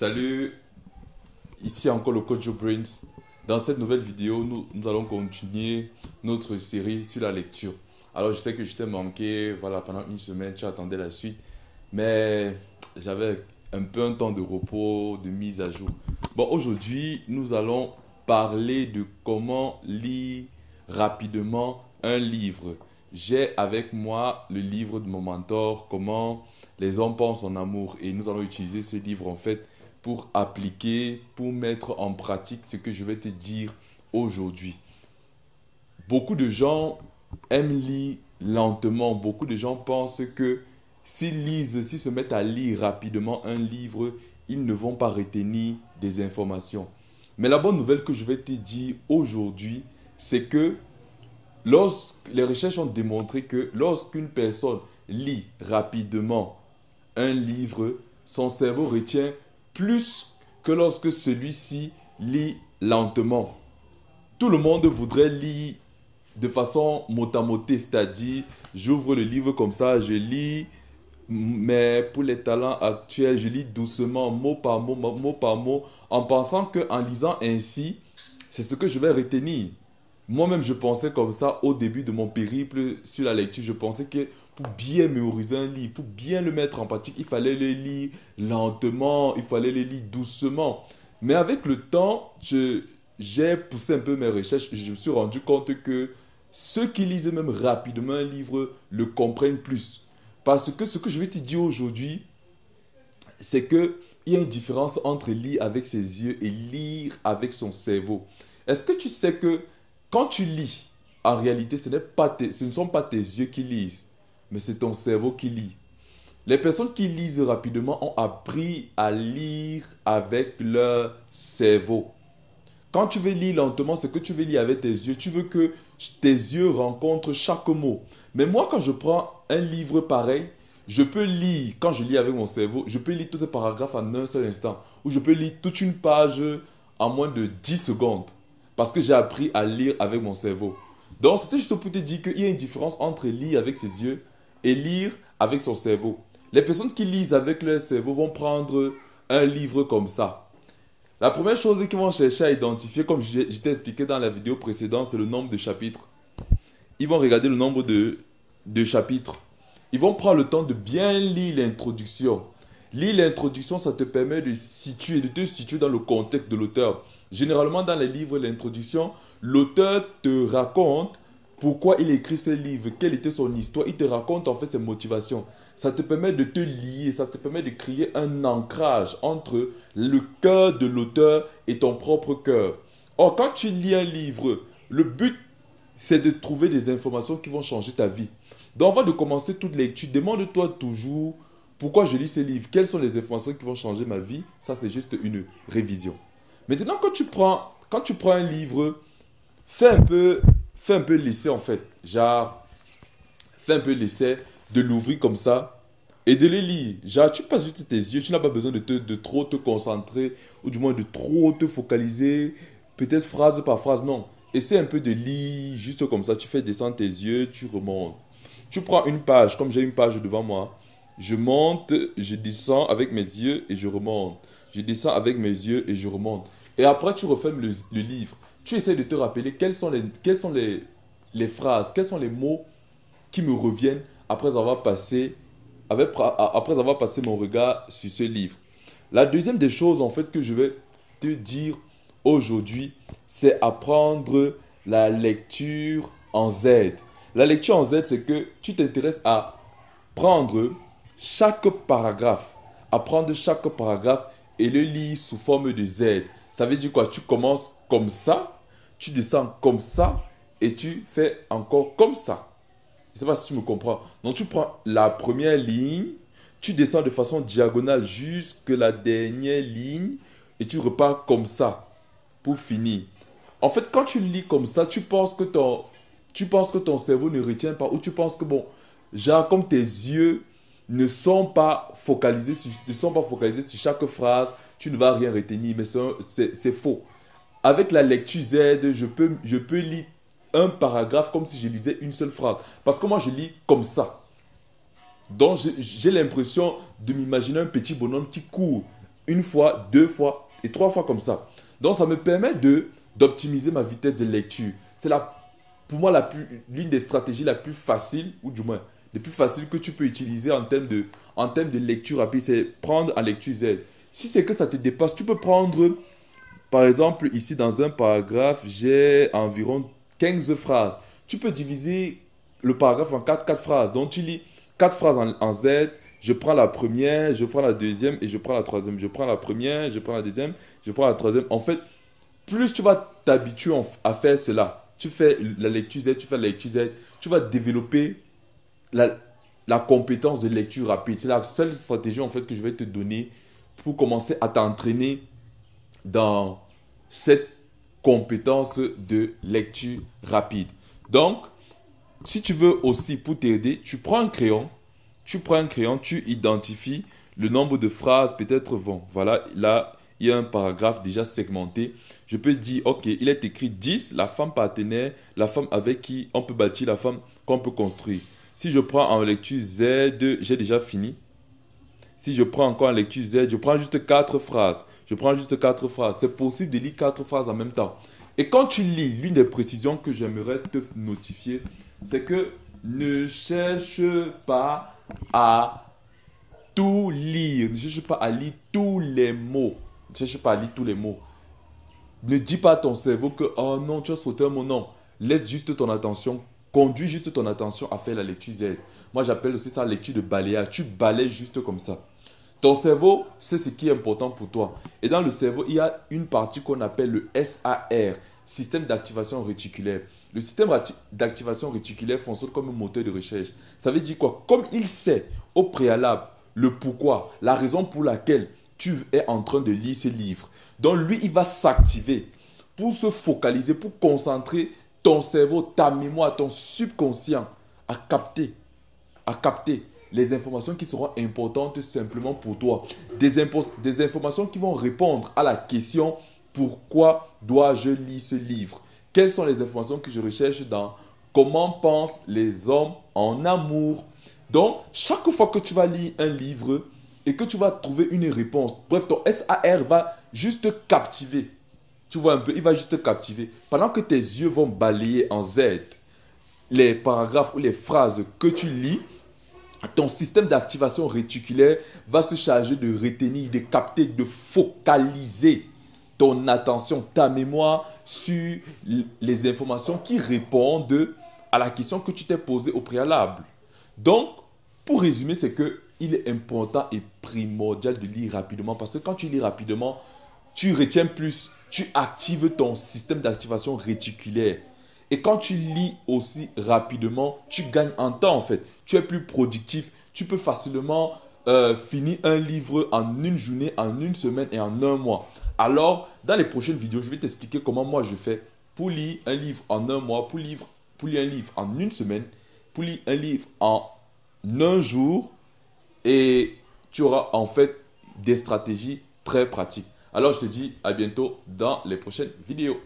Salut, ici encore le coach Joe Brains. Dans cette nouvelle vidéo, nous allons continuer notre série sur la lecture. Alors je sais que je t'ai manqué, voilà, pendant une semaine, tu attendais la suite, mais j'avais un peu un temps de repos, de mise à jour. Bon, aujourd'hui, nous allons parler de comment lire rapidement un livre. J'ai avec moi le livre de mon mentor, Comment les hommes pensent en amour, et nous allons utiliser ce livre en fait pour appliquer, pour mettre en pratique ce que je vais te dire aujourd'hui. Beaucoup de gens aiment lire lentement. Beaucoup de gens pensent que s'ils se mettent à lire rapidement un livre, ils ne vont pas retenir des informations. Mais la bonne nouvelle que je vais te dire aujourd'hui, c'est que les recherches ont démontré que lorsqu'une personne lit rapidement un livre, son cerveau retient plus que lorsque celui-ci lit lentement. Tout le monde voudrait lire de façon mot-à-moté, c'est-à-dire j'ouvre le livre comme ça, je lis, mais pour les talents actuels, je lis doucement, mot par mot, en pensant qu'en lisant ainsi, c'est ce que je vais retenir. Moi-même, je pensais comme ça au début de mon périple sur la lecture. Je pensais que pour bien mémoriser un livre, pour bien le mettre en pratique, il fallait le lire lentement, il fallait le lire doucement. Mais avec le temps, j'ai poussé un peu mes recherches et je me suis rendu compte que ceux qui lisent même rapidement un livre le comprennent plus. Parce que ce que je vais te dire aujourd'hui, c'est qu'il y a une différence entre lire avec ses yeux et lire avec son cerveau. Est-ce que tu sais que quand tu lis, en réalité, ce ne sont pas tes yeux qui lisent, mais c'est ton cerveau qui lit. Les personnes qui lisent rapidement ont appris à lire avec leur cerveau. Quand tu veux lire lentement, c'est que tu veux lire avec tes yeux. Tu veux que tes yeux rencontrent chaque mot. Mais moi, quand je prends un livre pareil, je peux lire, quand je lis avec mon cerveau, je peux lire tout un paragraphe en un seul instant. Ou je peux lire toute une page en moins de 10 secondes. Parce que j'ai appris à lire avec mon cerveau. Donc, c'était juste pour te dire qu'il y a une différence entre lire avec ses yeux et lire avec son cerveau. Les personnes qui lisent avec leur cerveau vont prendre un livre comme ça. La première chose qu'ils vont chercher à identifier, comme je t'ai expliqué dans la vidéo précédente, c'est le nombre de chapitres. Ils vont regarder le nombre de chapitres. Ils vont prendre le temps de bien lire l'introduction. Lire l'introduction, ça te permet de te situer dans le contexte de l'auteur. Généralement, dans les livres, l'introduction, l'auteur te raconte pourquoi il écrit ce livre, quelle était son histoire. Il te raconte en fait ses motivations. Ça te permet de te lier, ça te permet de créer un ancrage entre le cœur de l'auteur et ton propre cœur. Or, quand tu lis un livre, le but, c'est de trouver des informations qui vont changer ta vie. Donc, avant de commencer toute lecture, demande-toi toujours pourquoi je lis ce livre, quelles sont les informations qui vont changer ma vie. Ça, c'est juste une révision. Maintenant, quand tu prends un livre, fais un peu l'essai en fait. Genre, fais un peu l'essai de l'ouvrir comme ça et de le lire. Genre, tu passes juste tes yeux, tu n'as pas besoin de trop te concentrer ou du moins de trop te focaliser, peut-être phrase par phrase, non. Essaie un peu de lire juste comme ça, tu fais descendre tes yeux, tu remontes. Tu prends une page, comme j'ai une page devant moi, je monte, je descends avec mes yeux et je remonte. Je descends avec mes yeux et je remonte. Et après, tu refermes le livre. Tu essaies de te rappeler quelles sont les phrases, quels sont les mots qui me reviennent après avoir passé mon regard sur ce livre. La deuxième des choses, en fait, que je vais te dire aujourd'hui, c'est apprendre la lecture en Z. La lecture en Z, c'est que tu t'intéresses à prendre chaque paragraphe, et le lire sous forme de Z. Ça veut dire quoi? Tu commences comme ça, tu descends comme ça, et tu fais encore comme ça. Je ne sais pas si tu me comprends. Donc, tu prends la première ligne, tu descends de façon diagonale jusqu'à la dernière ligne, et tu repars comme ça pour finir. En fait, quand tu lis comme ça, tu penses que ton cerveau ne retient pas, ou tu penses que, bon, genre comme tes yeux ne sont pas focalisés sur chaque phrase, tu ne vas rien retenir, mais c'est faux. Avec la lecture Z, je peux lire un paragraphe comme si je lisais une seule phrase. Parce que moi, je lis comme ça. Donc, j'ai l'impression de m'imaginer un petit bonhomme qui court une fois, deux fois et trois fois comme ça. Donc, ça me permet d'optimiser ma vitesse de lecture. C'est pour moi l'une des stratégies la plus facile, ou du moins, les plus faciles que tu peux utiliser en termes de lecture rapide, c'est prendre en lecture Z. Si c'est que ça te dépasse, tu peux prendre, par exemple, ici dans un paragraphe, j'ai environ 15 phrases. Tu peux diviser le paragraphe en quatre phrases. Donc, tu lis 4 phrases en Z. Je prends la première, je prends la deuxième et je prends la troisième. Je prends la première, je prends la deuxième, je prends la troisième. En fait, plus tu vas t'habituer à faire cela, tu fais la lecture Z, tu fais la lecture Z, tu vas développer la compétence de lecture rapide. C'est la seule stratégie en fait que je vais te donner pour commencer à t'entraîner dans cette compétence de lecture rapide. Donc, si tu veux aussi pour t'aider, tu prends un crayon, tu identifies le nombre de phrases, peut-être, bon, voilà, là, il y a un paragraphe déjà segmenté. Je peux dire, ok, il est écrit 10, la femme partenaire, la femme avec qui on peut bâtir, la femme qu'on peut construire. Si je prends en lecture Z, j'ai déjà fini. Si je prends encore en lecture Z, je prends juste 4 phrases. Je prends juste 4 phrases. C'est possible de lire 4 phrases en même temps. Et quand tu lis, l'une des précisions que j'aimerais te notifier, c'est que ne cherche pas à tout lire. Ne cherche pas à lire tous les mots. Ne cherche pas à lire tous les mots. Ne dis pas à ton cerveau que, oh non, tu as sauté un mot. Non. Laisse juste ton attention. Conduis juste ton attention à faire la lecture Z. Moi, j'appelle aussi ça la lecture de balayage. Tu balayes juste comme ça. Ton cerveau, c'est ce qui est important pour toi. Et dans le cerveau, il y a une partie qu'on appelle le SAR, système d'activation réticulaire. Le système d'activation réticulaire fonctionne comme un moteur de recherche. Ça veut dire quoi? Comme il sait au préalable le pourquoi, la raison pour laquelle tu es en train de lire ce livre. Donc lui, il va s'activer pour se focaliser, pour concentrer ton cerveau, ta mémoire, ton subconscient à capter les informations qui seront importantes simplement pour toi. Des informations qui vont répondre à la question pourquoi dois-je lire ce livre? Quelles sont les informations que je recherche dans comment pensent les hommes en amour? Donc, chaque fois que tu vas lire un livre et que tu vas trouver une réponse, bref, ton SAR va juste captiver. Tu vois un peu, il va juste captiver. Pendant que tes yeux vont balayer en Z les paragraphes ou les phrases que tu lis, ton système d'activation réticulaire va se charger de retenir, de capter, de focaliser ton attention, ta mémoire sur les informations qui répondent à la question que tu t'es posée au préalable. Donc, pour résumer, c'est qu'il est important et primordial de lire rapidement parce que quand tu lis rapidement, tu retiens plus, tu actives ton système d'activation réticulaire. Et quand tu lis aussi rapidement, tu gagnes en temps en fait. Tu es plus productif. Tu peux facilement finir un livre en une journée, en une semaine et en un mois. Alors, dans les prochaines vidéos, je vais t'expliquer comment moi je fais pour lire un livre en un mois, pour lire un livre en une semaine, pour lire un livre en un jour. Et tu auras en fait des stratégies très pratiques. Alors, je te dis à bientôt dans les prochaines vidéos.